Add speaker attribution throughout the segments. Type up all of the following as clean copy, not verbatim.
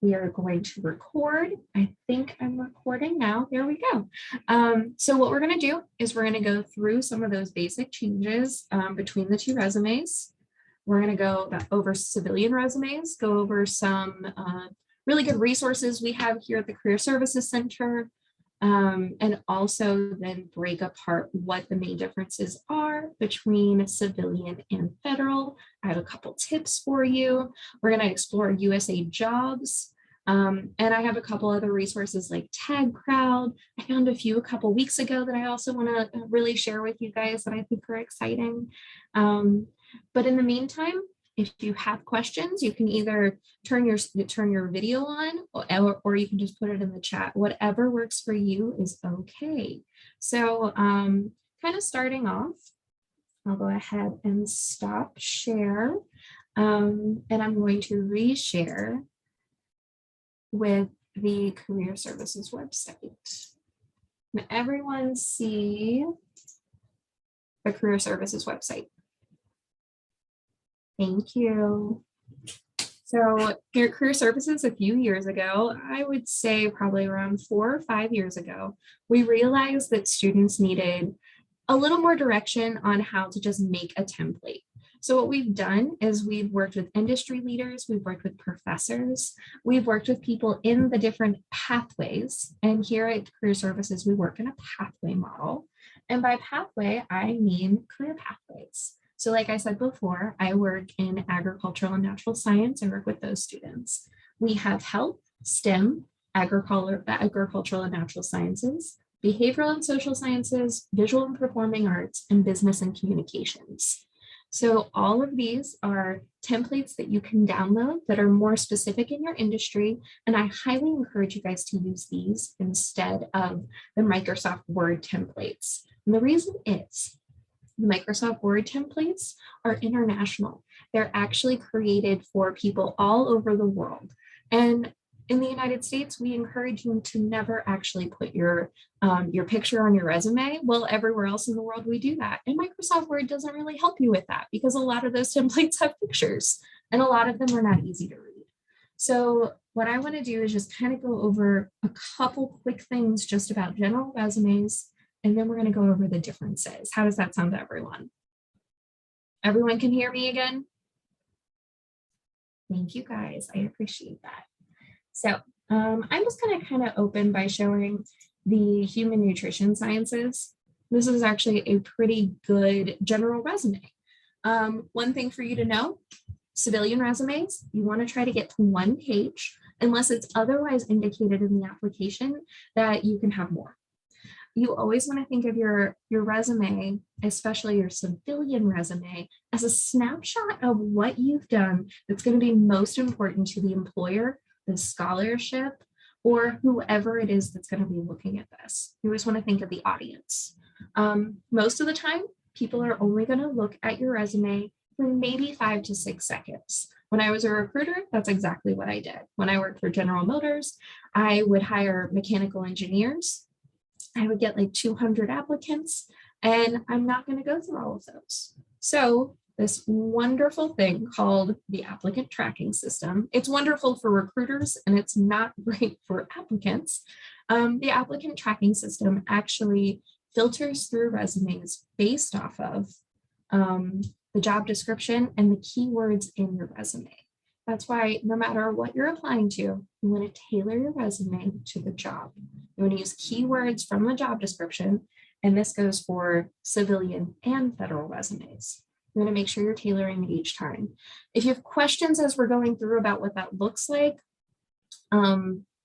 Speaker 1: We are going to record. I think I'm recording now. There we go. So what we're going to do is we're going to go through some of those basic changes between the two resumes. We're going to go over civilian resumes, go over some really good resources we have here at the Career Services Center, and also then break apart what the main differences are between civilian and federal. I have a couple tips for you. We're going to explore USA jobs. And I have a couple other resources like Tagrald. I found a couple weeks ago that I also want to really share with you guys that I think are exciting. But in the meantime, if you have questions, you can either turn your video on or you can just put it in the chat. Whatever works for you is okay. So kind of starting off, I'll go ahead and stop share. And I'm going to reshare with the Career Services website. Now everyone see the Career Services website. Thank you. So here at Career Services a few years ago, I would say probably around 4 or 5 years ago, we realized that students needed a little more direction on how to just make a template. So what we've done is we've worked with industry leaders, we've worked with professors, we've worked with people in the different pathways. And here at Career Services, we work in a pathway model. And by pathway, I mean career pathways. So like I said before, I work in agricultural and natural science and work with those students. We have health, STEM, agricultural and natural sciences, behavioral and social sciences, visual and performing arts, and business and communications. So all of these are templates that you can download that are more specific in your industry. And I highly encourage you guys to use these instead of the Microsoft Word templates. And the reason is, the Microsoft Word templates are international. They're actually created for people all over the world. And in the United States, we encourage you to never actually put your picture on your resume. Well, everywhere else in the world, we do that. And Microsoft Word doesn't really help you with that because a lot of those templates have pictures and a lot of them are not easy to read. So what I want to do is just kind of go over a couple quick things just about general resumes. And then we're going to go over the differences. How does that sound to everyone? Everyone can hear me again? Thank you guys. I appreciate that. So I'm just going to kind of open by showing the human nutrition sciences. This is actually a pretty good general resume. One thing for you to know, civilian resumes, you want to try to get to 1 page unless it's otherwise indicated in the application that you can have more. You always want to think of your resume, especially your civilian resume, as a snapshot of what you've done that's going to be most important to the employer, the scholarship, or whoever it is that's going to be looking at this. You always want to think of the audience. Most of the time, people are only going to look at your resume for maybe 5 to 6 seconds. When I was a recruiter, that's exactly what I did. When I worked for General Motors, I would hire mechanical engineers. I would get like 200 applicants, and I'm not going to go through all of those. So this wonderful thing called the applicant tracking system, it's wonderful for recruiters and it's not great for applicants. The applicant tracking system actually filters through resumes based off of the job description and the keywords in your resume. That's why no matter what you're applying to, you want to tailor your resume to the job. You want to use keywords from the job description, and this goes for civilian and federal resumes. You want to make sure you're tailoring it each time. If you have questions as we're going through about what that looks like,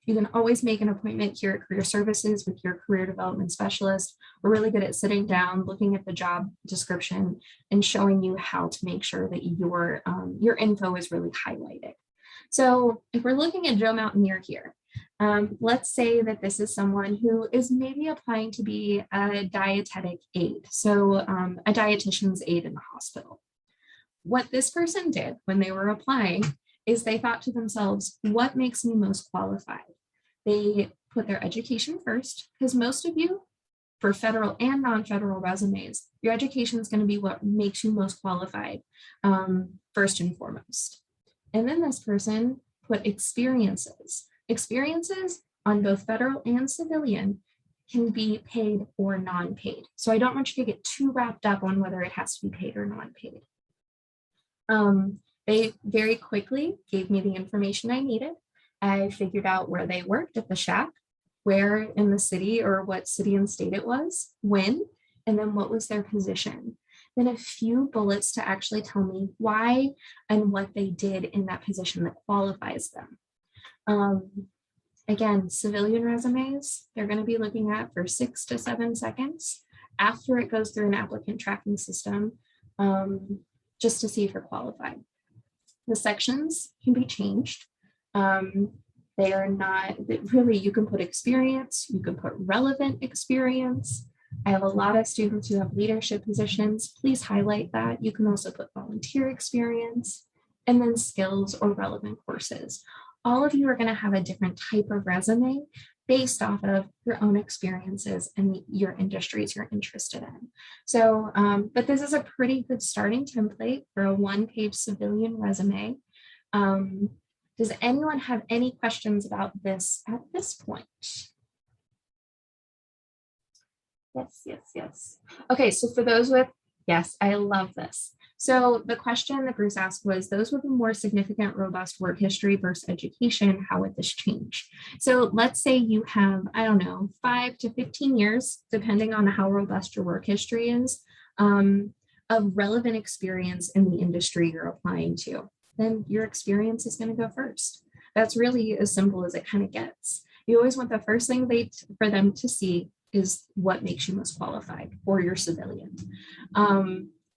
Speaker 1: you can always make an appointment here at Career Services with your career development specialist. We're really good at sitting down, looking at the job description, and showing you how to make sure that your info is really highlighted. So if we're looking at Joe Mountaineer here, let's say that this is someone who is maybe applying to be a dietetic aide, so a dietitian's aide in the hospital. What this person did when they were applying is they thought to themselves, what makes me most qualified? They put their education first, because most of you, for federal and non-federal resumes, your education is going to be what makes you most qualified first and foremost. And then this person put experiences. Experiences on both federal and civilian can be paid or non-paid. So I don't want you to get too wrapped up on whether it has to be paid or non-paid. They very quickly gave me the information I needed. I figured out where they worked at the shack, where in the city or what city and state it was, when, and then what was their position. Then a few bullets to actually tell me why and what they did in that position that qualifies them. Again, civilian resumes, they're going to be looking at for 6 to 7 seconds after it goes through an applicant tracking system, just to see if you're qualified. The sections can be changed. They are not really, you can put experience, you can put relevant experience. I have a lot of students who have leadership positions. Please highlight that. You can also put volunteer experience and then skills or relevant courses. All of you are going to have a different type of resume based off of your own experiences and your industries you're interested in. So, but this is a pretty good starting template for a one-page civilian resume. Does anyone have any questions about this at this point? Yes. Okay, so for those with, yes, I love this. So the question that Bruce asked was, those with a more significant, robust work history versus education, how would this change? So let's say you have, I don't know, 5 to 15 years, depending on how robust your work history is, of relevant experience in the industry you're applying to. Then your experience is going to go first. That's really as simple as it kind of gets. You always want the first thing for them to see is what makes you most qualified for your civilian.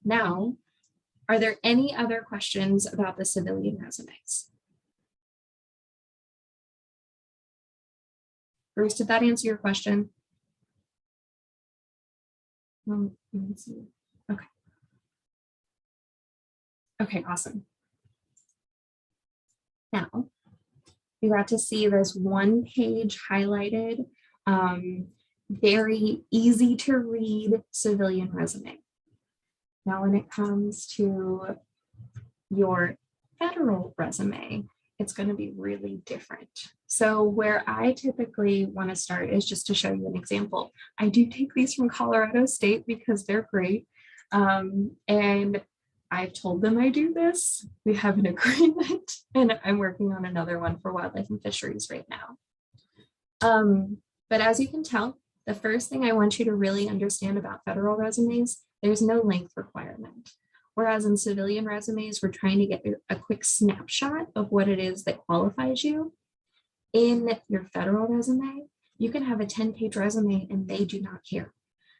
Speaker 1: Now, are there any other questions about the civilian resumes? Bruce, did that answer your question? Let me see. Okay. Okay, awesome. Now, you got to see this one page highlighted, very easy to read civilian resume. Now, when it comes to your federal resume, it's going to be really different. So where I typically want to start is just to show you an example. I do take these from Colorado State because they're great. And I've told them I do this. We have an agreement, and I'm working on another one for wildlife and fisheries right now. But as you can tell, the first thing I want you to really understand about federal resumes, there's no length requirement. Whereas in civilian resumes, we're trying to get a quick snapshot of what it is that qualifies you. In your federal resume, you can have a 10-page resume and they do not care.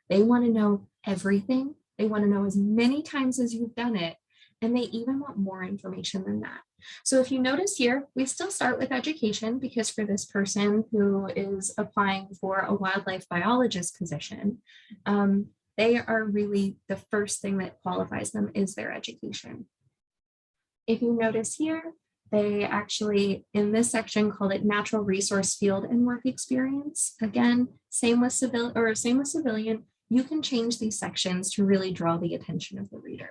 Speaker 1: They want to know everything. They want to know as many times as you've done it. And they even want more information than that. So if you notice here, we still start with education because for this person who is applying for a wildlife biologist position, they are really the first thing that qualifies them is their education. If you notice here, they actually, in this section, called it natural resource field and work experience. Again, same with civilian, you can change these sections to really draw the attention of the reader.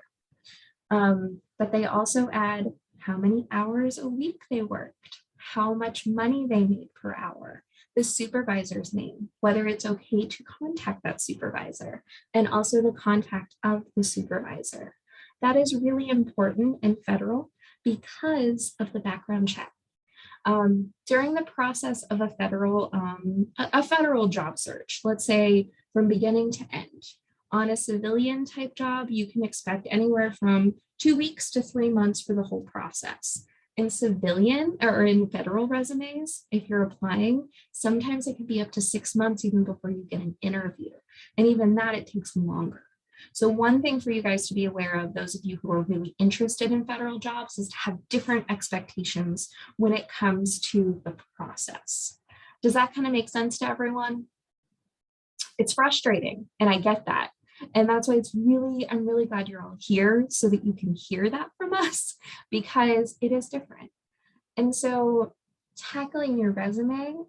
Speaker 1: But they also add how many hours a week they worked, how much money they made per hour, the supervisor's name, whether it's okay to contact that supervisor, and also the contact of the supervisor. That is really important in federal because of the background check. During the process of a federal job search, let's say from beginning to end, on a civilian type job, you can expect anywhere from 2 weeks to 3 months for the whole process. In civilian or in federal resumes, if you're applying, sometimes it could be up to 6 months even before you get an interview. And even that, it takes longer. So one thing for you guys to be aware of, those of you who are really interested in federal jobs, is to have different expectations when it comes to the process. Does that kind of make sense to everyone? It's frustrating, and I get that. And that's why I'm really glad you're all here so that you can hear that from us, because it is different. And so tackling your resume,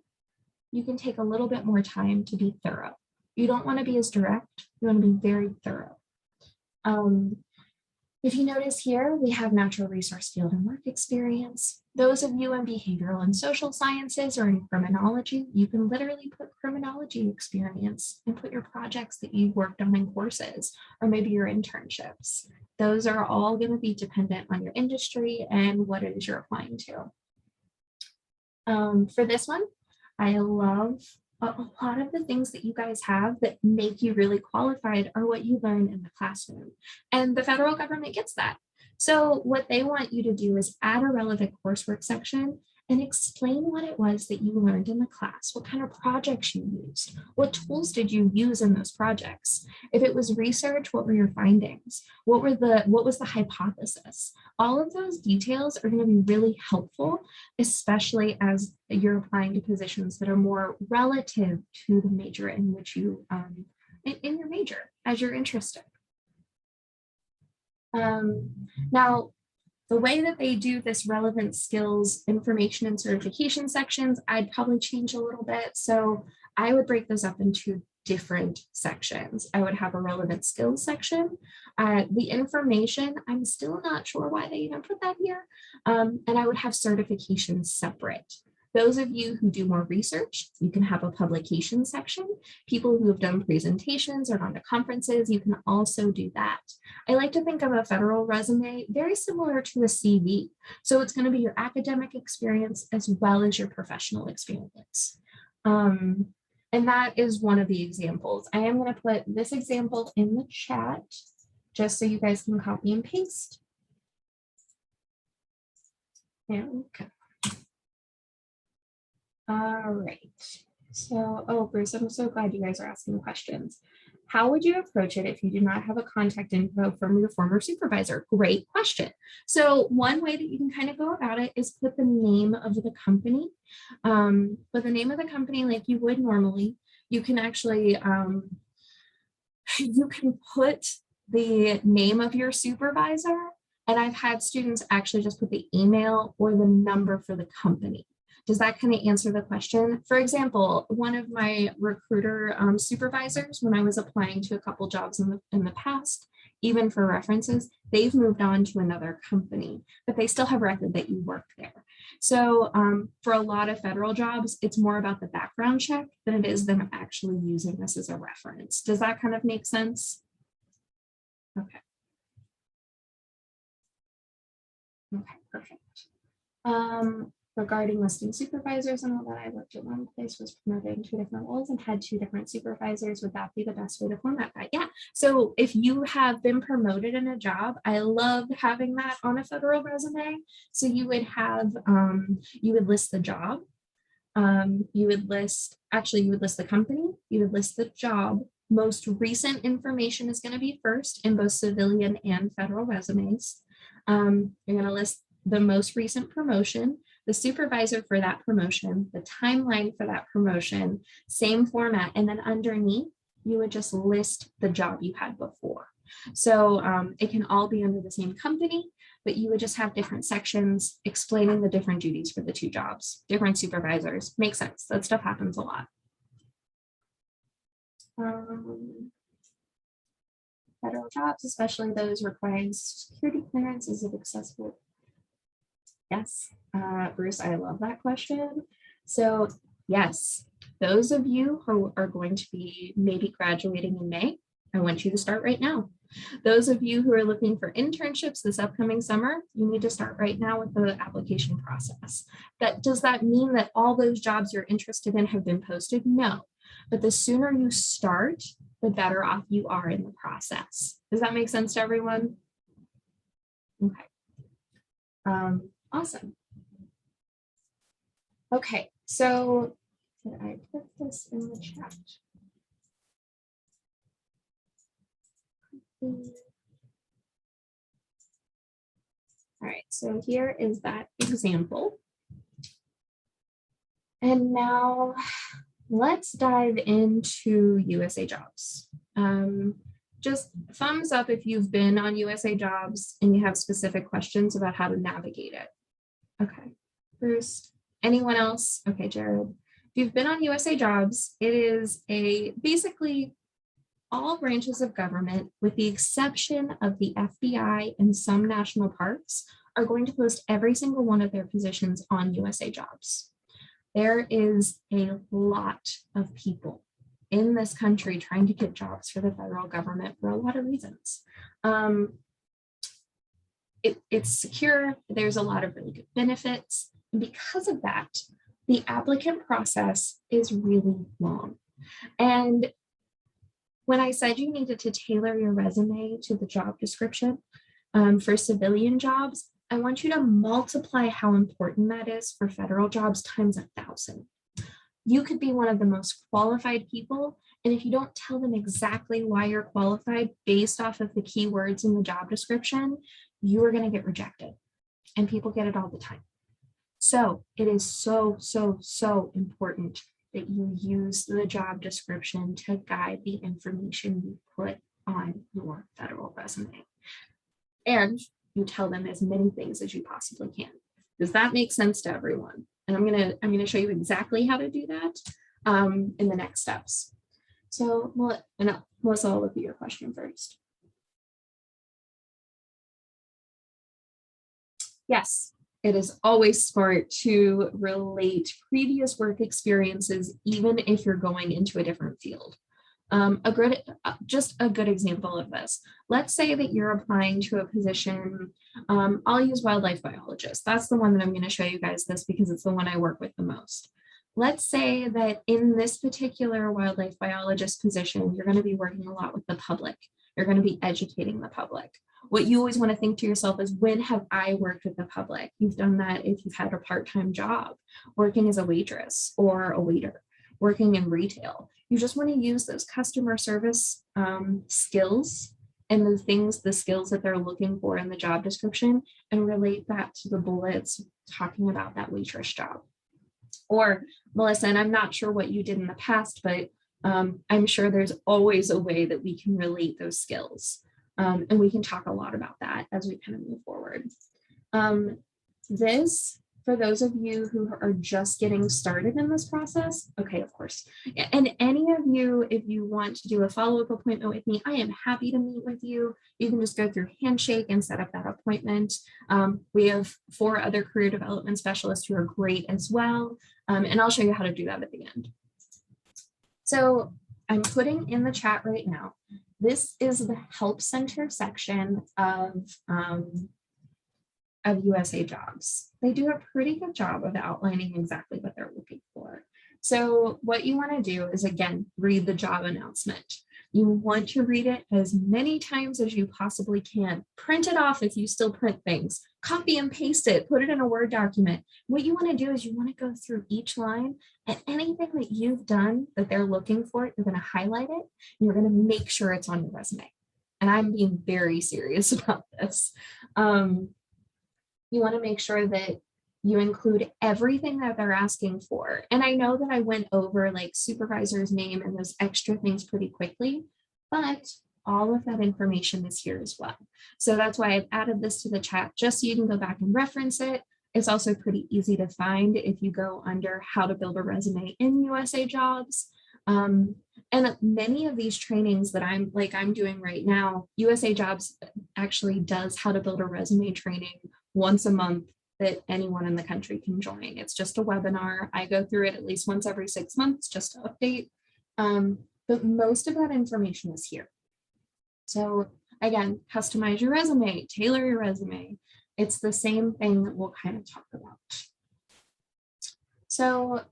Speaker 1: you can take a little bit more time to be thorough. You don't want to be as direct, you want to be very thorough. If you notice here, we have natural resource field and work experience. Those of you in behavioral and social sciences or in criminology, you can literally put criminology experience and put your projects that you worked on in courses, or maybe your internships. Those are all going to be dependent on your industry and what it is you're applying to. For this one, I love a lot of the things that you guys have that make you really qualified are what you learn in the classroom. And the federal government gets that. So what they want you to do is add a relevant coursework section and explain what it was that you learned in the class, what kind of projects you used, what tools did you use in those projects? If it was research, what were your findings? What was the hypothesis? All of those details are going to be really helpful, especially as you're applying to positions that are more relative to the major in which you, in your major, as you're interested. Now, the way that they do this relevant skills, information, and certification sections, I'd probably change a little bit. So I would break those up into different sections. I would have a relevant skills section. The information, I'm still not sure why they even put that here. And I would have certifications separate. Those of you who do more research, you can have a publication section. People who have done presentations or gone to conferences, you can also do that. I like to think of a federal resume very similar to a CV. So it's going to be your academic experience as well as your professional experience. And that is one of the examples. I am going to put this example in the chat just so you guys can copy and paste. There we go. All right. So, oh, Bruce, I'm so glad you guys are asking questions. How would you approach it if you do not have a contact info from your former supervisor? Great question. So one way that you can kind of go about it is put the name of the company. Put the name of the company like you would normally. You can actually, you can put the name of your supervisor. And I've had students actually just put the email or the number for the company. Does that kind of answer the question? For example, one of my recruiter supervisors, when I was applying to a couple jobs in the past, even for references, they've moved on to another company, but they still have record that you worked there. So for a lot of federal jobs, it's more about the background check than it is them actually using this as a reference. Does that kind of make sense? Okay. Okay, perfect. Regarding listing supervisors and all that, I worked at one place, was promoted in 2 different roles and had 2 different supervisors. Would that be the best way to format that? Yeah. So if you have been promoted in a job, I love having that on a federal resume. So you would have, you would list the job. You would list the company, you would list the job. Most recent information is going to be first in both civilian and federal resumes. You're going to list the most recent promotion, the supervisor for that promotion, the timeline for that promotion, same format. And then underneath, you would just list the job you had before. So it can all be under the same company, but you would just have different sections explaining the different duties for the 2 jobs, different supervisors. Makes sense. That stuff happens a lot. Federal jobs, especially those requiring security clearance, is it accessible? Yes, Bruce, I love that question. So yes, those of you who are going to be maybe graduating in May, I want you to start right now. Those of you who are looking for internships this upcoming summer, you need to start right now with the application process. Does that mean that all those jobs you're interested in have been posted? No, but the sooner you start, the better off you are in the process. Does that make sense to everyone? Okay. Awesome. Okay, so did I put this in the chat? All right, so here is that example. And now let's dive into USA Jobs. Just thumbs up if you've been on USA Jobs and you have specific questions about how to navigate it. Okay, Bruce, anyone else? Okay, Jared, if you've been on USA Jobs, it is basically all branches of government, with the exception of the FBI and some national parks, are going to post every single one of their positions on USA Jobs. There is a lot of people in this country trying to get jobs for the federal government for a lot of reasons. It's secure, there's a lot of really good benefits, and because of that, the applicant process is really long. And when I said you needed to tailor your resume to the job description for civilian jobs, I want you to multiply how important that is for federal jobs times 1,000. You could be one of the most qualified people, and if you don't tell them exactly why you're qualified based off of the keywords in the job description, you are going to get rejected, and people get it all the time. So it is so, so, so important that you use the job description to guide the information you put on your federal resume. And you tell them as many things as you possibly can. Does that make sense to everyone? And I'm gonna show you exactly how to do that in the next steps. So Melissa, I'll look at your question first. Yes, it is always smart to relate previous work experiences, even if you're going into a different field. Just a good example of this. Let's say that you're applying to a position. I'll use wildlife biologist. That's the one that I'm going to show you guys this because it's the one I work with the most. Let's say that in this particular wildlife biologist position, you're going to be working a lot with the public. You're going to be educating the public. What you always want to think to yourself is, when have I worked with the public? You've done that if you've had a part-time job, working as a waitress or a waiter, working in retail. You just want to use those customer service skills and the skills that they're looking for in the job description and relate that to the bullets talking about that waitress job. Or, Melissa, and I'm not sure what you did in the past, but I'm sure there's always a way that we can relate those skills. And we can talk a lot about that as we kind of move forward. This, for those of you who are just getting started in this process, okay, of course. And any of you, if you want to do a follow-up appointment with me, I am happy to meet with you. You can just go through Handshake and set up that appointment. We have 4 other career development specialists who are great as well. And I'll show you how to do that at the end. So I'm putting in the chat right now. This is the Help Center section of USA Jobs. They do a pretty good job of outlining exactly what they're looking for. So what you want to do is, again, read the job announcement. You want to read it as many times as you possibly can. Print it off if you still print things. Copy and paste it, put it in a Word document. What you want to do is you want to go through each line, and anything that you've done that they're looking for, you're going to highlight it, and you're going to make sure it's on your resume. And I'm being very serious about this. You want to make sure that you include everything that they're asking for. And I know that I went over like supervisor's name and those extra things pretty quickly, but all of that information is here as well. So that's why I've added this to the chat, just so you can go back and reference it. It's also pretty easy to find if you go under how to build a resume in USA Jobs. And many of these trainings that I'm doing right now, USA Jobs actually does how to build a resume training once a month that anyone in the country can join. It's just a webinar. I go through it at least once every 6 months just to update. But most of that information is here. So again, customize your resume, tailor your resume. It's the same thing that we'll kind of talk about. So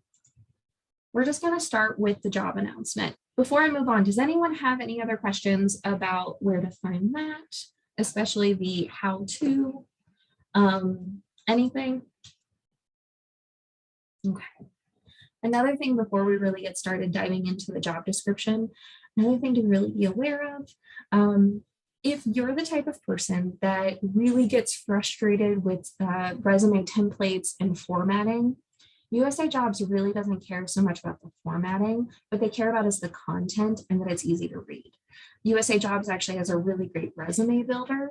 Speaker 1: we're just going to start with the job announcement. Before I move on, does anyone have any other questions about where to find that, especially the how to? Anything? Okay. Another thing before we really get started diving into the job description, another thing to really be aware of, if you're the type of person that really gets frustrated with resume templates and formatting, USA Jobs really doesn't care so much about the formatting. What they care about is the content and that it's easy to read. USA Jobs actually has a really great resume builder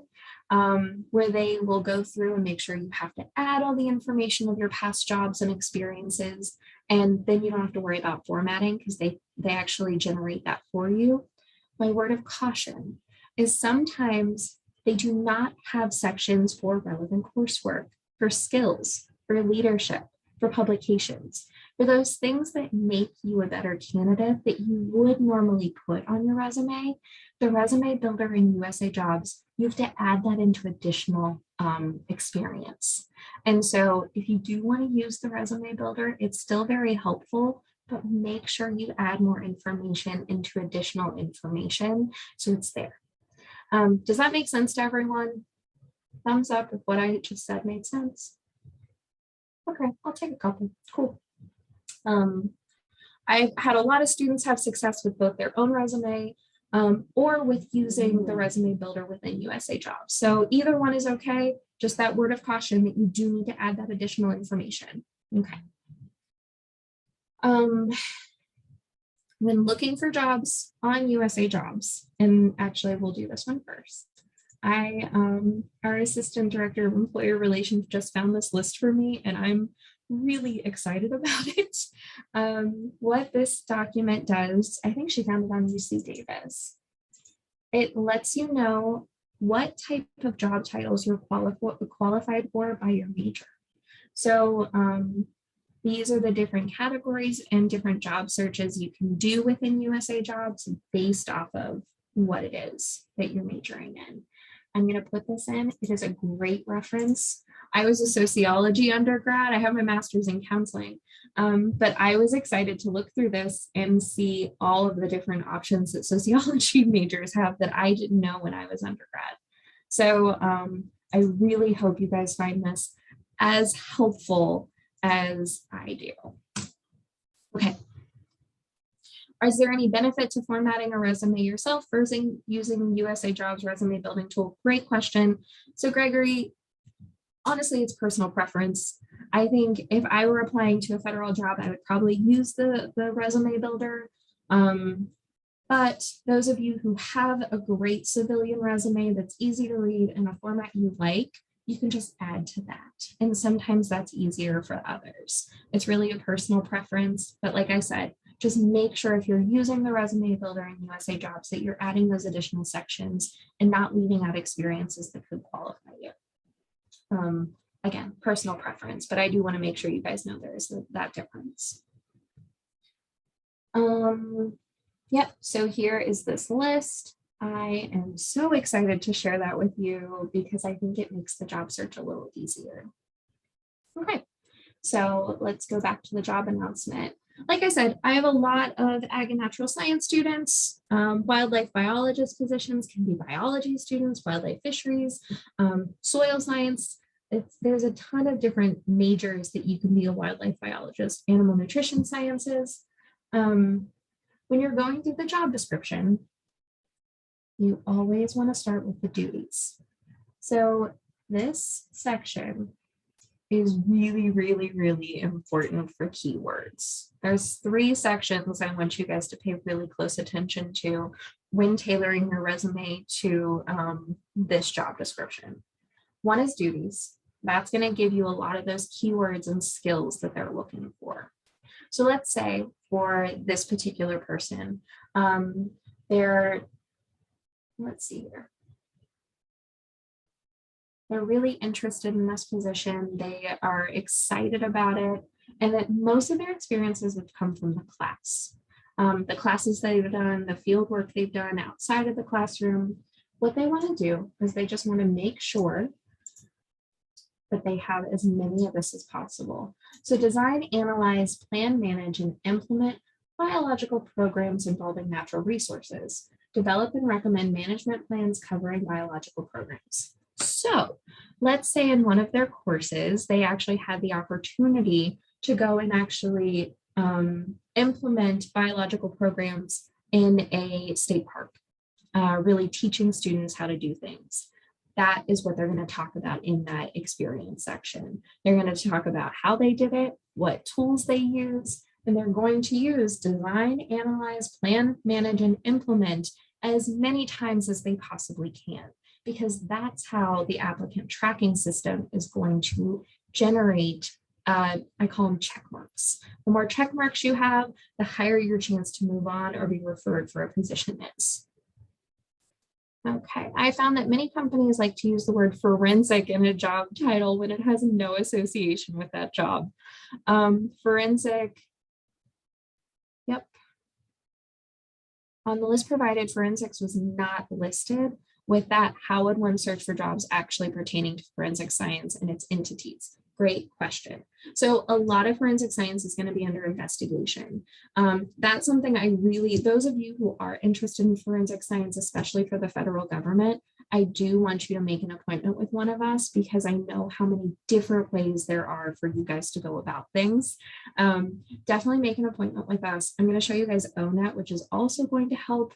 Speaker 1: where they will go through and make sure you have to add all the information of your past jobs and experiences. And then you don't have to worry about formatting because they actually generate that for you. my word of caution is sometimes they do not have sections for relevant coursework, for skills, for leadership, for publications, for those things that make you a better candidate that you would normally put on your resume. The resume builder in USA Jobs, you have to add that into additional experience. And so if you do want to use the resume builder, it's still very helpful, but make sure you add more information into additional information so it's there. Does that make sense to everyone? Thumbs up if what I just said made sense. Okay, I'll take a couple. Cool. I've had a lot of students have success with both their own resume or with using the resume builder within USA Jobs. So either one is okay, just that word of caution that you do need to add that additional information. Okay. When looking for jobs on USA Jobs, and actually we'll do this one first. Our assistant director of employer relations just found this list for me and I'm really excited about it. What this document does, I think she found it on UC Davis. It lets you know what type of job titles you're qualified for by your major. So these are the different categories and different job searches you can do within USA Jobs based off of what it is that you're majoring in. I'm going to put this in. It is a great reference. I was a sociology undergrad. I have my master's in counseling, but I was excited to look through this and see all of the different options that sociology majors have that I didn't know when I was undergrad. So I really hope you guys find this as helpful as I do. Okay. Is there any benefit to formatting a resume yourself versus using USA Jobs resume building tool? Great question. So Gregory, honestly, it's personal preference. I think if I were applying to a federal job, I would probably use the resume builder. But those of you who have a great civilian resume that's easy to read in a format you like, you can just add to that. And sometimes that's easier for others. It's really a personal preference. But like I said, just make sure if you're using the resume builder in USA Jobs that you're adding those additional sections and not leaving out experiences that could qualify you. Again, personal preference, but I do want to make sure you guys know there is that difference. Yep, so here is this list. I am so excited to share that with you because I think it makes the job search a little easier. Okay, so let's go back to the job announcement. Like I said, I have a lot of ag and natural science students. Wildlife biologist positions can be biology students, wildlife fisheries, soil science. There's a ton of different majors that you can be a wildlife biologist, animal nutrition sciences. When you're going through the job description, you always want to start with the duties. So this section is really, really, really important for keywords. There's 3 sections I want you guys to pay really close attention to when tailoring your resume to this job description. One is duties. That's going to give you a lot of those keywords and skills that they're looking for. So let's say for this particular person, let's see here. They're really interested in this position. They are excited about it. And that most of their experiences have come from the class. The classes they've done, the field work they've done outside of the classroom. What they want to do is they just want to make sure that they have as many of this as possible. So design, analyze, plan, manage, and implement biological programs involving natural resources. Develop and recommend management plans covering biological programs. So let's say in one of their courses, they actually had the opportunity to go and actually implement biological programs in a state park, really teaching students how to do things. That is what they're going to talk about in that experience section. They're going to talk about how they did it, what tools they use, and they're going to use design, analyze, plan, manage, and implement as many times as they possibly can, because that's how the applicant tracking system is going to generate, I call them check marks. The more check marks you have, the higher your chance to move on or be referred for a position is. Okay, I found that many companies like to use the word forensic in a job title when it has no association with that job. Forensic, yep. On the list provided, forensics was not listed. With that, how would one search for jobs actually pertaining to forensic science and its entities? Great question. So a lot of forensic science is going to be under investigation. That's something I really, those of you who are interested in forensic science, especially for the federal government, I do want you to make an appointment with one of us because I know how many different ways there are for you guys to go about things. Definitely make an appointment with us. I'm going to show you guys ONET, which is also going to help.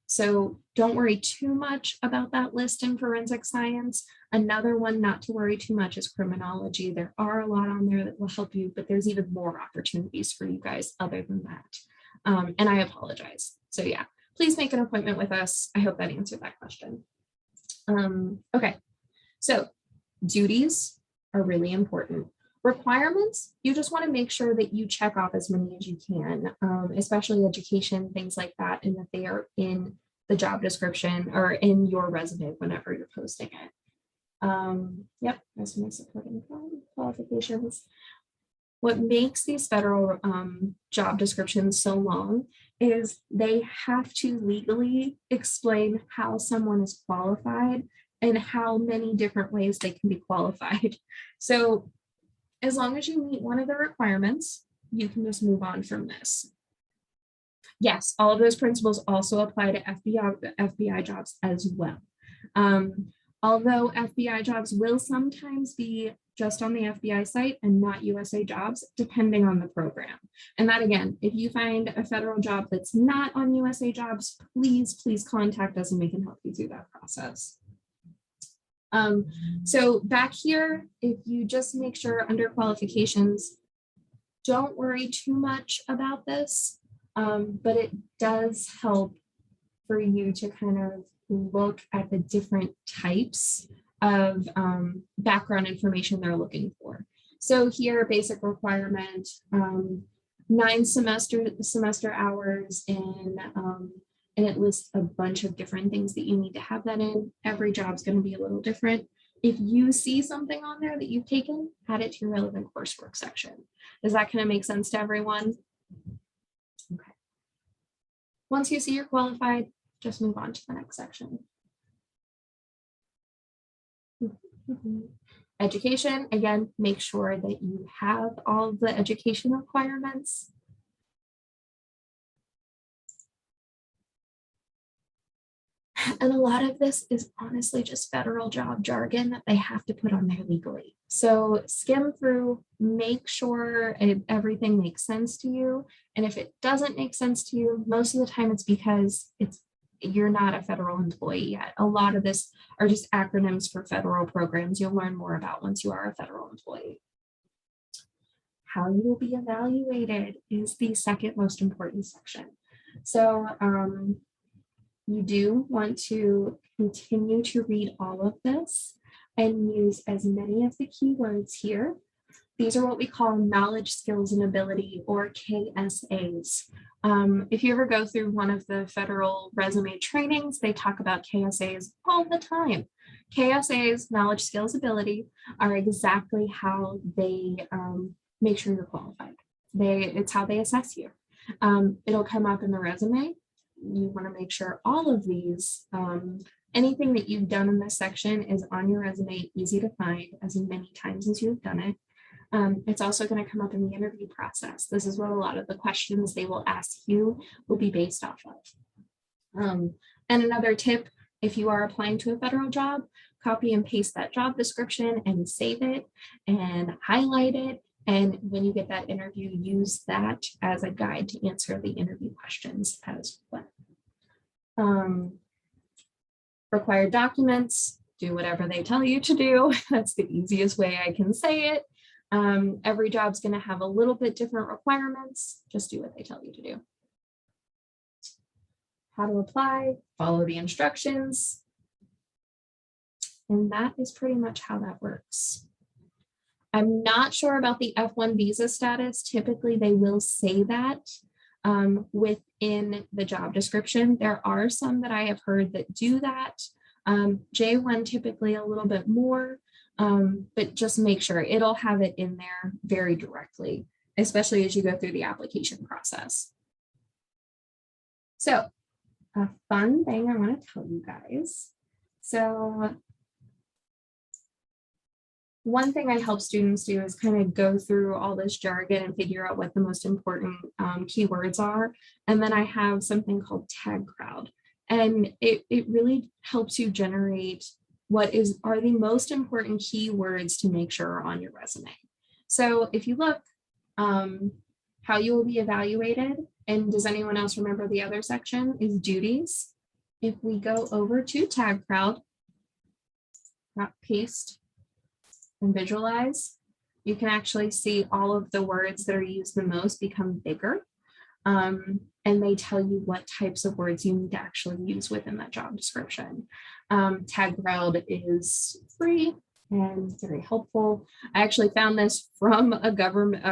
Speaker 1: So don't worry too much about that list in forensic science. Another one not to worry too much is criminology. There are a lot on there that will help you, but there's even more opportunities for you guys other than that. And I apologize. So yeah, please make an appointment with us. I hope that answered that question. Okay, so duties are really important. Requirements, you just want to make sure that you check off as many as you can, especially education, things like that, and that they are in the job description or in your resume whenever you're posting it. Yep, resume supporting qualifications. What makes these federal job descriptions so long is they have to legally explain how someone is qualified and how many different ways they can be qualified. So as long as you meet one of the requirements, you can just move on from this. Yes, all of those principles also apply to FBI jobs as well. Although FBI jobs will sometimes be just on the FBI site and not USA jobs, depending on the program. And that again, if you find a federal job that's not on USA jobs, please contact us and we can help you through that process. So back here, if you just make sure under qualifications, don't worry too much about this, but it does help for you to kind of look at the different types of background information they're looking for. So here, basic requirement, 9 semester hours in, and it lists a bunch of different things that you need to have that in. Every job's going to be a little different. If you see something on there that you've taken, add it to your relevant coursework section. Does that kind of make sense to everyone? Okay. Once you see you're qualified, just move on to the next section. Education, again, make sure that you have all the education requirements. And a lot of this is honestly just federal job jargon that they have to put on there legally. So skim through, make sure everything makes sense to you. And if it doesn't make sense to you, most of the time it's because you're not a federal employee yet. A lot of this are just acronyms for federal programs you'll learn more about once you are a federal employee. How you will be evaluated is the second most important section. So you do want to continue to read all of this and use as many of the keywords here. These are what we call knowledge, skills, and ability, or KSAs. If you ever go through one of the federal resume trainings, they talk about KSAs all the time. KSAs, knowledge, skills, ability, are exactly how they make sure you're qualified. It's how they assess you. It'll come up in the resume. You want to make sure all of these, anything that you've done in this section is on your resume, easy to find as many times as you've done it. It's also going to come up in the interview process. This is what a lot of the questions they will ask you will be based off of. And another tip, if you are applying to a federal job, copy and paste that job description and save it and highlight it. And when you get that interview, use that as a guide to answer the interview questions as well. Required documents, do whatever they tell you to do. That's the easiest way I can say it. Every job's going to have a little bit different requirements. Just do what they tell you to do. How to apply, follow the instructions. And that is pretty much how that works. I'm not sure about the F1 visa status. Typically, they will say that. within the job description. There are some that I have heard that do that. J1 typically a little bit more, but just make sure it'll have it in there very directly, especially as you go through the application process. So a fun thing I want to tell you guys. So one thing I help students do is kind of go through all this jargon and figure out what the most important keywords are. And then I have something called Tagrald. And it really helps you generate what are the most important keywords to make sure are on your resume. So if you look, how you will be evaluated, and does anyone else remember the other section is duties. If we go over to Tagrald, paste, and visualize, you can actually see all of the words that are used the most become bigger. And they tell you what types of words you need to actually use within that job description. Tagrald is free and very helpful. I actually found this from a government,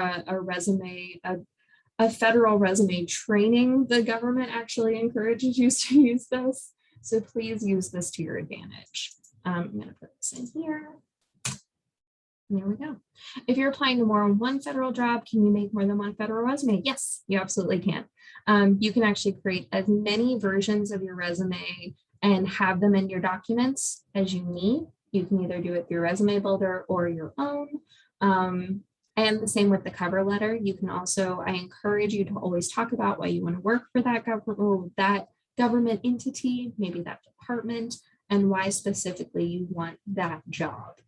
Speaker 1: a federal resume training. The government actually encourages you to use this. So please use this to your advantage. I'm going to put this in here. And there we go. If you're applying to more than one federal job, can you make more than one federal resume? Yes, you absolutely can. You can actually create as many versions of your resume and have them in your documents as you need. You can either do it through Resume Builder or your own. And the same with the cover letter. You can also, I encourage you to always talk about why you want to work for that government entity, maybe that department, and why specifically you want that job.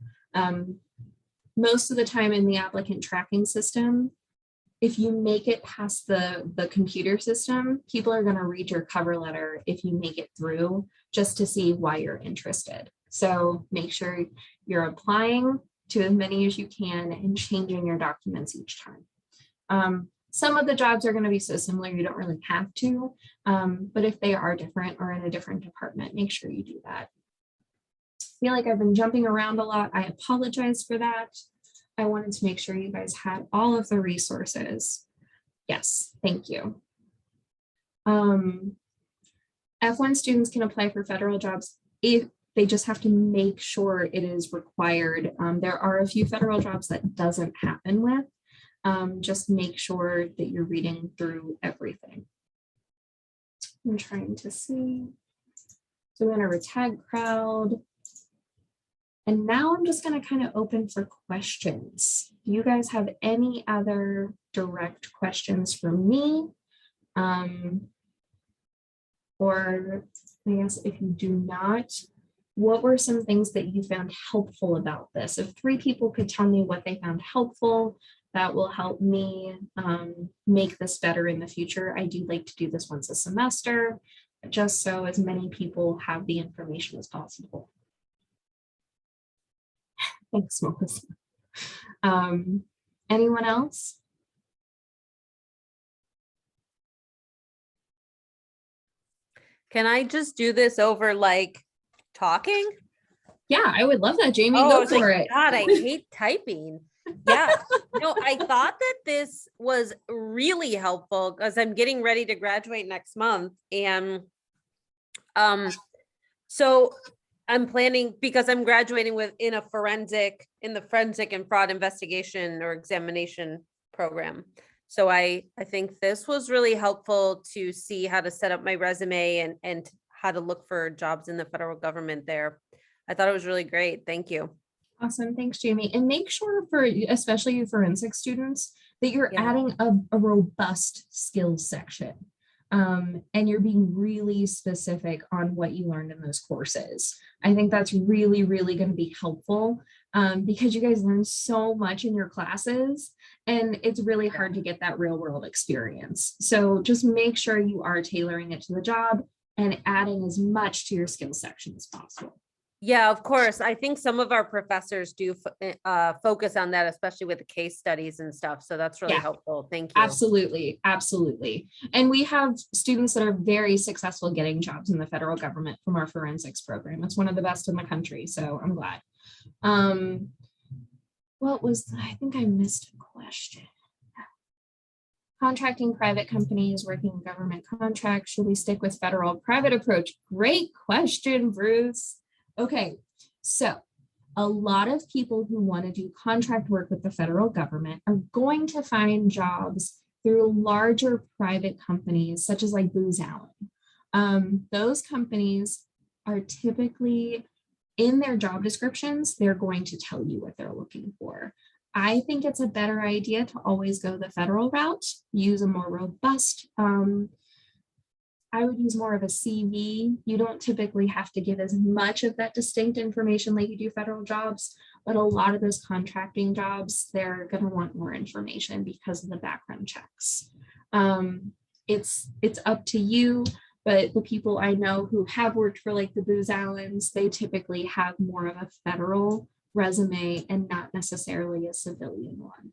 Speaker 1: Most of the time in the applicant tracking system, if you make it past the computer system, people are going to read your cover letter if you make it through just to see why you're interested. So make sure you're applying to as many as you can and changing your documents each time. Some of the jobs are going to be so similar you don't really have to, but if they are different or in a different department, make sure you do that. I feel like I've been jumping around a lot. I apologize for that. I wanted to make sure you guys had all of the resources. Yes, thank you. F1 students can apply for federal jobs if they just have to make sure it is required. There are a few federal jobs that doesn't happen with. Just make sure that you're reading through everything. I'm trying to see. So I'm going to Tagrald. And now I'm just going to kind of open for questions. Do you guys have any other direct questions for me? Or I guess if you do not, what were some things that you found helpful about this? If 3 people could tell me what they found helpful, that will help me make this better in the future. I do like to do this once a semester, just so as many people have the information as possible. Thanks, Melissa. Anyone else?
Speaker 2: Can I just do this over like talking?
Speaker 1: Yeah, I would love that, Jamie.
Speaker 2: Oh,
Speaker 1: go for
Speaker 2: like,
Speaker 1: it.
Speaker 2: God, I hate typing. Yeah, no, I thought that this was really helpful because I'm getting ready to graduate next month. And so I'm planning, because I'm graduating in the forensic and fraud investigation or examination program. So I think this was really helpful to see how to set up my resume and how to look for jobs in the federal government there. I thought it was really great. Thank you.
Speaker 1: Awesome. Thanks, Jamie. And make sure for, especially you forensic students, that you're adding a robust skills section. And you're being really specific on what you learned in those courses. I think that's really, really going to be helpful because you guys learn so much in your classes and it's really hard to get that real world experience. So just make sure you are tailoring it to the job and adding as much to your skills section as possible.
Speaker 2: Yeah, of course. I think some of our professors do focus on that, especially with the case studies and stuff. So that's really helpful. Thank you. Absolutely.
Speaker 1: Absolutely. And we have students that are very successful getting jobs in the federal government from our forensics program. It's one of the best in the country. So I'm glad. I think I missed a question. Contracting private companies, working in government contracts, should we stick with federal private approach? Great question, Bruce. Okay, so a lot of people who want to do contract work with the federal government are going to find jobs through larger private companies, such as like Booz Allen. Those companies are typically in their job descriptions, they're going to tell you what they're looking for. I think it's a better idea to always go the federal route, use a more robust, I would use more of a CV. You don't typically have to give as much of that distinct information like you do federal jobs, but a lot of those contracting jobs, they're going to want more information because of the background checks. It's up to you, but the people I know who have worked for like the Booz Allens, they typically have more of a federal resume and not necessarily a civilian one.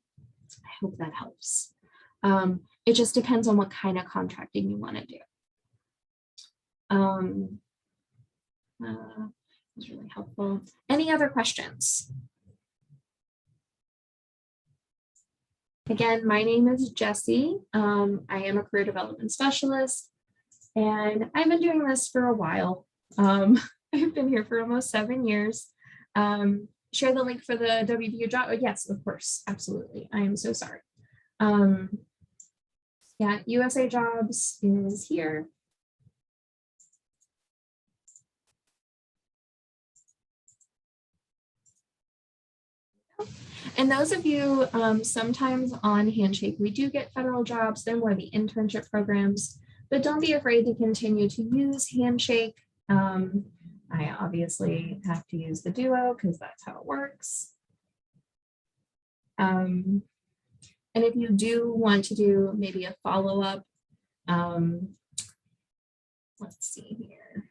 Speaker 1: I hope that helps. It just depends on what kind of contracting you want to do. It's really helpful. Any other questions? Again, my name is Jessie. I am a career development specialist, and I've been doing this for a while. I've been here for almost 7 years. Share the link for the WVU job. Oh, yes, of course, absolutely. I am so sorry. Yeah, USA Jobs is here. And those of you, sometimes on Handshake, we do get federal jobs. They're more the internship programs, but don't be afraid to continue to use Handshake. I obviously have to use the Duo because that's how it works. And if you do want to do maybe a follow-up, let's see here.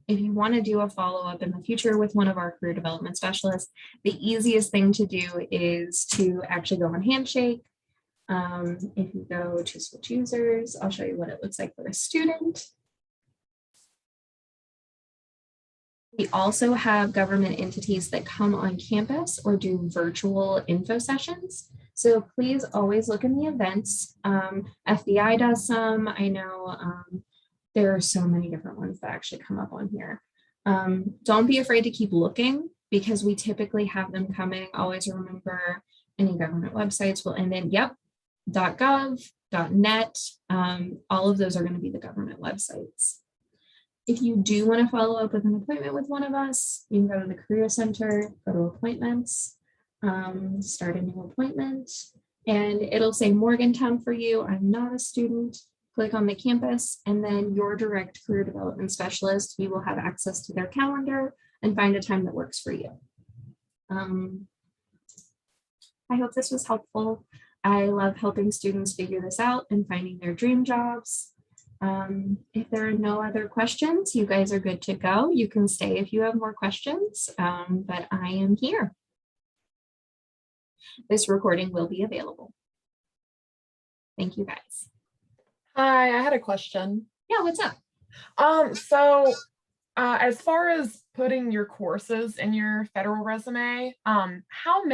Speaker 1: If you want to do a follow-up in the future with one of our career development specialists, the easiest thing to do is to actually go on Handshake. If you go to switch users, I'll show you what it looks like for a student. We also have government entities that come on campus or do virtual info sessions. So please always look in the events. FBI does some. I know there are so many different ones that actually come up on here. Don't be afraid to keep looking because we typically have them coming. Always remember any government websites will end in .gov, .net. All of those are going to be the government websites. If you do want to follow up with an appointment with one of us, you can go to the Career Center, go to appointments, start a new appointment, and it'll say Morgantown for you. I'm not a student. Click on the campus, and then your direct career development specialist, you will have access to their calendar and find a time that works for you. I hope this was helpful. I love helping students figure this out and finding their dream jobs. If there are no other questions, you guys are good to go. You can stay if you have more questions, but I am here. This recording will be available. Thank you guys.
Speaker 3: Hi, I had a question.
Speaker 1: Yeah, what's up?
Speaker 3: As far as putting your courses in your federal resume, how many